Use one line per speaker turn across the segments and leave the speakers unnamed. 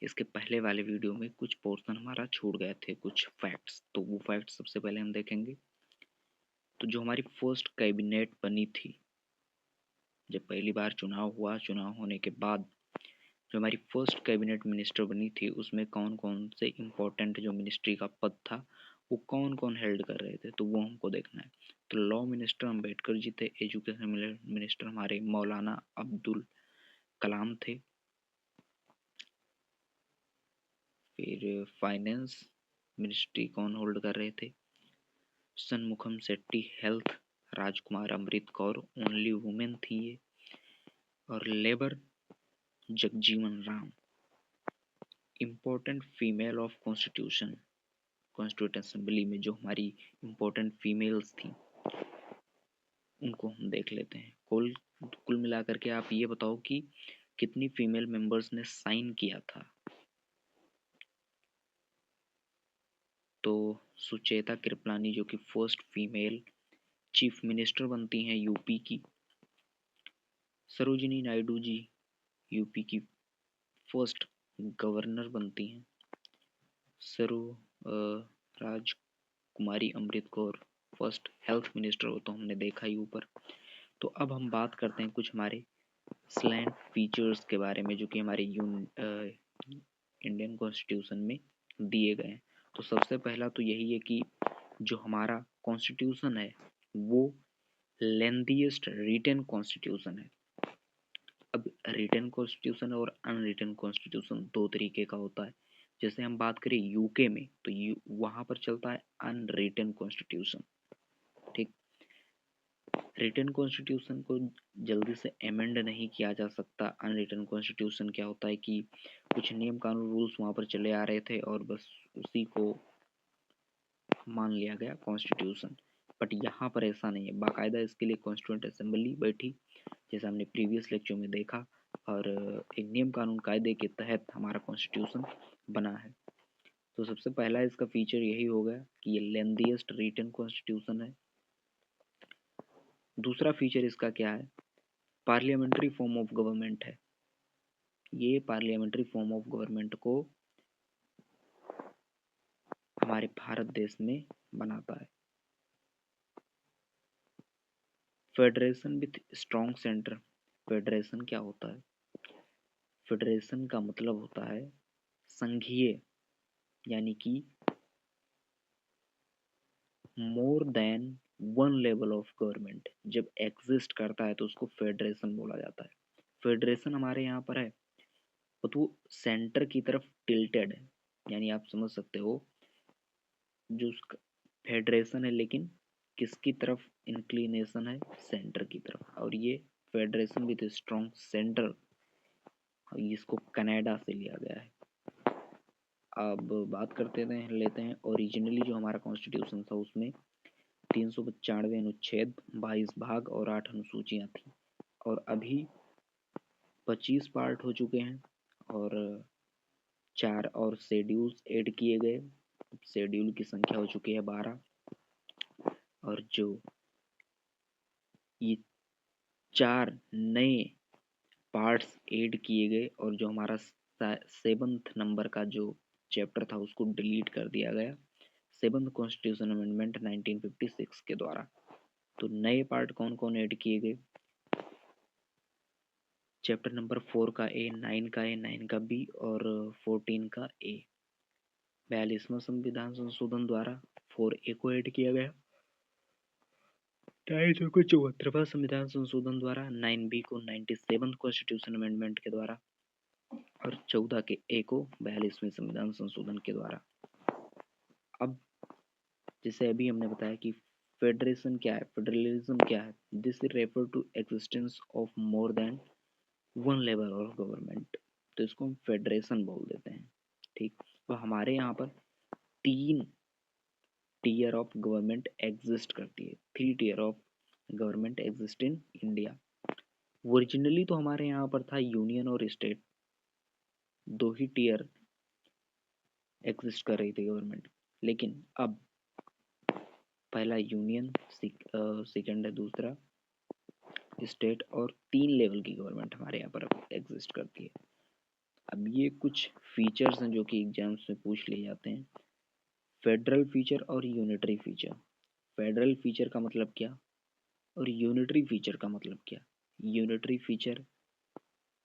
इसके पहले वाले वीडियो में कुछ पोर्शन हमारा छूट गए थे, कुछ फैक्ट्स। तो वो फैक्ट्स सबसे पहले हम देखेंगे। तो जो हमारी फर्स्ट कैबिनेट बनी थी, जब पहली बार चुनाव हुआ, चुनाव होने के बाद जो हमारी फर्स्ट कैबिनेट मिनिस्टर बनी थी, उसमें कौन कौन से इम्पोर्टेंट जो मिनिस्ट्री का पद था वो कौन कौन हेल्ड कर रहे थे, तो वो हमको देखना है। तो लॉ मिनिस्टर अम्बेडकर जी थे। एजुकेशन मिनिस्टर हमारे मौलाना अब्दुल कलाम थे। फिर फाइनेंस मिनिस्ट्री कौन होल्ड कर रहे थे? सनमुखम शेट्टी। हेल्थ राजकुमार अमृत कौर, ओनली वुमेन थी ये। और labour Jagjivan Ram. Important female of constitution, constituent assembly में जो हमारी इम्पोर्टेंट फीमेल्स थी उनको हम देख लेते हैं। कुल मिलाकर के आप ये बताओ कि कितनी फीमेल मेंबर्स ने साइन किया था। तो सुचेता कृपलानी जो कि फर्स्ट फीमेल चीफ मिनिस्टर बनती हैं यूपी की। सरोजिनी नायडू जी यूपी की फर्स्ट गवर्नर बनती हैं। राजकुमारी Amrit Kaur first health minister, हो तो हमने देखा ही ऊपर। तो अब हम बात करते हैं कुछ हमारे स्लैंट फीचर्स के बारे में जो कि हमारे इंडियन कॉन्स्टिट्यूशन में दिए गए हैं। तो सबसे पहला तो यही है कि जो हमारा कॉन्स्टिट्यूशन है वो लेंथीएस्ट रिटन कॉन्स्टिट्यूशन है। अब रिटन कॉन्स्टिट्यूशन और अनरिटन कॉन्स्टिट्यूशन दो तरीके का होता है। जैसे हम बात करें यूके में, तो वहां पर चलता है अनरिटन कॉन्स्टिट्यूशन। ठीक। रिटन कॉन्स्टिट्यूशन को जल्दी से अमेंड नहीं किया जा सकता। अनरिटन कॉन्स्टिट्यूशन क्या होता है कि कुछ नियम कानून रूल्स वहां पर चले आ रहे थे और बस उसी को मान लिया गया कॉन्स्टिट्यूशन। बट यहाँ पर ऐसा नहीं है, बाकायदा इसके लिए कॉन्स्टिट्यूंट असेंबली बैठी, जैसे हमने प्रीवियस लेक्चर में देखा, और एक नियम कानून कायदे के तहत हमारा कॉन्स्टिट्यूशन बना है। तो सबसे पहला इसका फीचर यही होगा कि ये लेंथीएस्ट रिटन कॉन्स्टिट्यूशन है। दूसरा फीचर इसका क्या है? पार्लियामेंट्री फॉर्म ऑफ गवर्नमेंट है। ये पार्लियामेंट्री फॉर्म ऑफ गवर्नमेंट को हमारे भारत देश में बनाता है। Federation with strong centre. Federation क्या होता है? फेडरेशन का मतलब होता है संघीय, यानी कि मोर than one level of government जब एग्जिस्ट करता है तो उसको फेडरेशन बोला जाता है। फेडरेशन हमारे यहाँ पर है तो वो सेंटर की तरफ टिल्टेड है, यानी आप समझ सकते हो जो उसका फेडरेशन है, लेकिन किसकी तरफ इंक्लिनेशन है? सेंटर की तरफ। और ये फेडरेशन विद स्ट्रॉन्ग सेंटर, इसको कनाडा से लिया गया है। अब बात करते लेते हैं ओरिजिनली जो हमारा कॉन्स्टिट्यूशन था उसमें 395 अनुच्छेद, 22 भाग और 8 अनुसूचियां थी। और अभी 25 पार्ट हो चुके हैं और 4 और शेड्यूल्स ऐड किए गए। शेड्यूल की संख्या हो चुकी है 12। और जो ये 4 नए पार्ट्स ऐड किए गए और जो हमारा 7th नंबर का जो चैप्टर था उसको डिलीट कर दिया गया 7th कॉन्स्टिट्यूशन अमेंडमेंट 1956 के द्वारा। तो नए पार्ट कौन कौन ऐड किए गए? चैप्टर नंबर 4 का ए, 9 का ए, 9 का बी और 14 का ए। 42वां संविधान संशोधन द्वारा 4A को ऐड किया गया। 274वां संविधान संशोधन द्वारा 9B को 97th कॉन्स्टिट्यूशन अमेंडमेंट के द्वारा और 14 के ए को 42वें संविधान संशोधन के द्वारा। अब जैसे अभी हमने बताया कि फेडरेशन क्या है, फेडरलिज्म क्या है? This refer to existence of more than one level of government, तो इसको हम फेडरेशन बोल देते हैं। ठीक। तो हमारे यहाँ पर 3 टीयर ऑफ गवर्नमेंट एग्जिस्ट करती है। 3 tier of government exist in India. Originally तो हमारे यहाँ पर था यूनियन और स्टेट, 2 ही टीयर एग्जिस्ट कर रही थी गवर्नमेंट। लेकिन अब पहला यूनियन, सेकंड है दूसरा स्टेट, और 3 लेवल की गवर्नमेंट हमारे यहाँ पर एग्जिस्ट करती है। अब ये कुछ फीचर्स हैं जो कि एग्जाम्स में पूछ लिए जाते हैं। फेडरल फीचर और यूनिटरी फीचर। फेडरल फीचर का मतलब क्या और यूनिटरी फीचर का मतलब क्या? यूनिटरी फीचर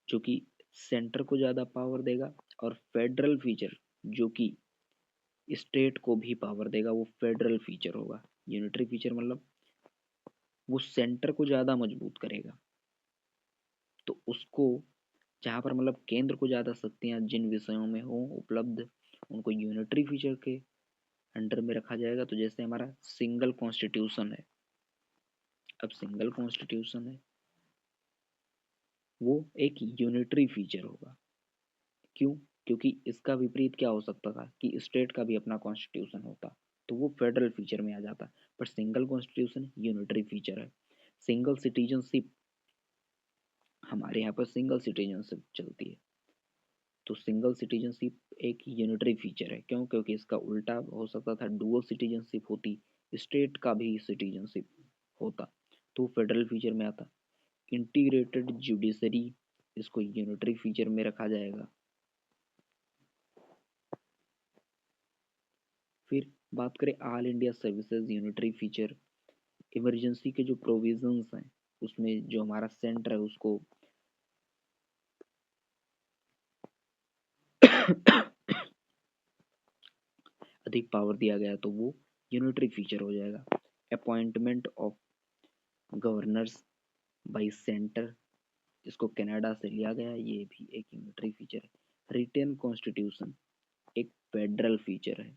जो कि सेंटर को ज़्यादा पावर देगा, और फेडरल फीचर जो कि स्टेट को भी पावर देगा, वो फेडरल फीचर होगा। यूनिटरी फीचर मतलब वो सेंटर को ज़्यादा मजबूत करेगा, तो उसको जहाँ पर मतलब केंद्र को ज़्यादा शक्तियाँ जिन विषयों में हो उपलब्ध, उनको यूनिटरी फीचर के अंडर में रखा जाएगा। तो जैसे हमारा सिंगल कॉन्स्टिट्यूशन है, अब सिंगल कॉन्स्टिट्यूशन है वो एक यूनिटरी फीचर होगा। क्यों? क्योंकि इसका विपरीत क्या हो सकता था कि स्टेट का भी अपना कॉन्स्टिट्यूशन होता, तो वो फेडरल फीचर में आ जाता। पर सिंगल कॉन्स्टिट्यूशन यूनिटरी फीचर है। सिंगल सिटीजनशिप, हमारे यहाँ पर सिंगल सिटीजनशिप चलती है, तो सिंगल सिटीजनशिप एक यूनिटरी फीचर है। क्यों? क्योंकि इसका उल्टा हो सकता था, डुअल सिटीजनशिप होती, स्टेट का भी सिटीजनशिप होता, तो फेडरल फीचर में आता। इंटीग्रेटेड जुडिशरी, इसको यूनिटरी फीचर में रखा जाएगा। फिर बात करें all India services unitary feature, emergency के जो प्रोविजंस हैं उसमें जो हमारा सेंटर है उसको अधिक पावर दिया गया, तो वो यूनिटरी फीचर हो जाएगा। Appointment of governors bye centre, इसको कनाडा से लिया गया, ये भी एक यूनिटरी फीचर है। रिटेन कॉन्स्टिट्यूशन एक फेडरल फीचर है,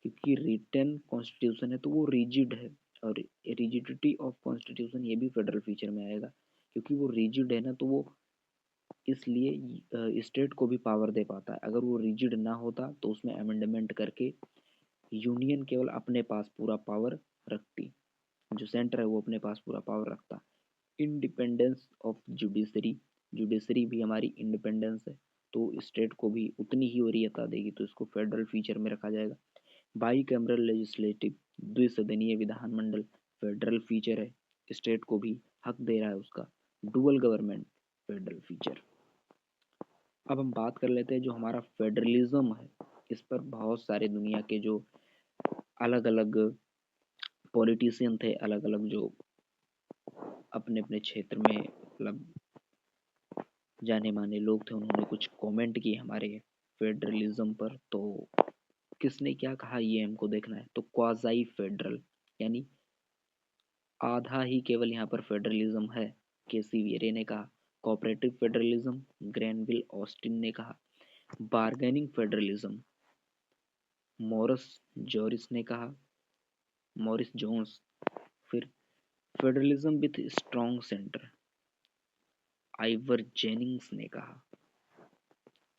क्योंकि रिटेन कॉन्स्टिट्यूशन है तो वो रिजिड है, और रिजिडिटी ऑफ कॉन्स्टिट्यूशन ये भी फेडरल फीचर में आएगा। क्योंकि वो रिजिड है ना, तो वो इसलिए स्टेट को भी पावर दे पाता है। अगर वो रिजिड ना होता तो उसमें अमेंडमेंट करके यूनियन केवल अपने पास पूरा पावर रखती, जो सेंटर है वो अपने पास पूरा पावर रखता। इंडिपेंडेंस ऑफ जुडिशरी, जुडिशरी भी हमारी इंडिपेंडेंस है, तो स्टेट को भी उतनी ही वरीयता देगी, तो इसको फेडरल फीचर में रखा जाएगा। बाई कैमरल लेजिस्लेटिव, द्विसदनीय विधानमंडल फेडरल फीचर है, स्टेट को भी हक दे रहा है उसका। Dual government federal feature. अब हम बात कर लेते हैं जो हमारा फेडरलिज्म है, इस पर बहुत सारे दुनिया के जो अलग अलग पॉलिटिशियन थे, अलग अलग जो अपने अपने क्षेत्र में मतलब जाने माने लोग थे, उन्होंने कुछ कमेंट किए हमारे फेडरलिज्म पर। तो किसने क्या कहा ये हमको देखना है। तो क्वाजाई फेडरल, यानी आधा ही केवल यहाँ पर फेडरलिज्म है, केसी वीरे ने कहा। कोऑपरेटिव फेडरलिज्म, ग्रैनविल ऑस्टिन ने कहा। बार्गेनिंग फेडरलिज्म, मॉरिस जोरिस ने कहा, मॉरिस जोन्स। फिर federalism with strong centre, Ivor Jennings ने कहा।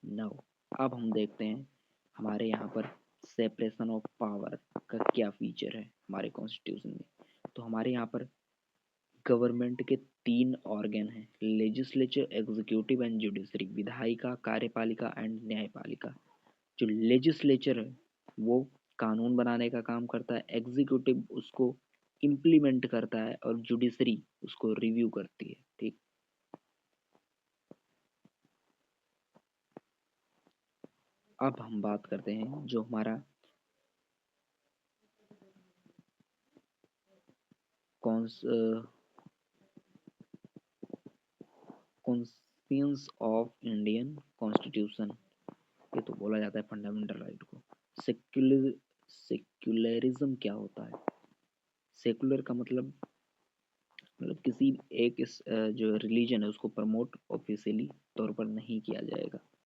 नाउ अब हम देखते हैं हमारे यहाँ पर सेपरेशन ऑफ पावर का क्या फीचर है हमारे कॉन्स्टिट्यूशन में। तो हमारे यहाँ पर गवर्नमेंट के 3 ऑर्गन हैं, लेजिस्लेचर, एग्जीक्यूटिव एंड जुडिशरी, विधायिका, कार्यपालिका एंड न्यायपालिका। जो लेजिस्लेचर है वो कानून बनाने का काम करता है, एग्जीक्यूटिव उसको इम्प्लीमेंट करता है, और जुडिशरी उसको रिव्यू करती है। ठीक, अब हम बात करते हैं जो हमारा कॉन्स्टिट्यूशंस ऑफ इंडियन कॉन्स्टिट्यूशन, ये तो बोला जाता है फंडामेंटल राइट को। सेक्युलर सेक्युलरिज्म क्या होता है? सेकुलर का मतलब किसी एक जो रिलीजन है उसको प्रमोट ऑफिशियली तौर पर नहीं किया जाएगा।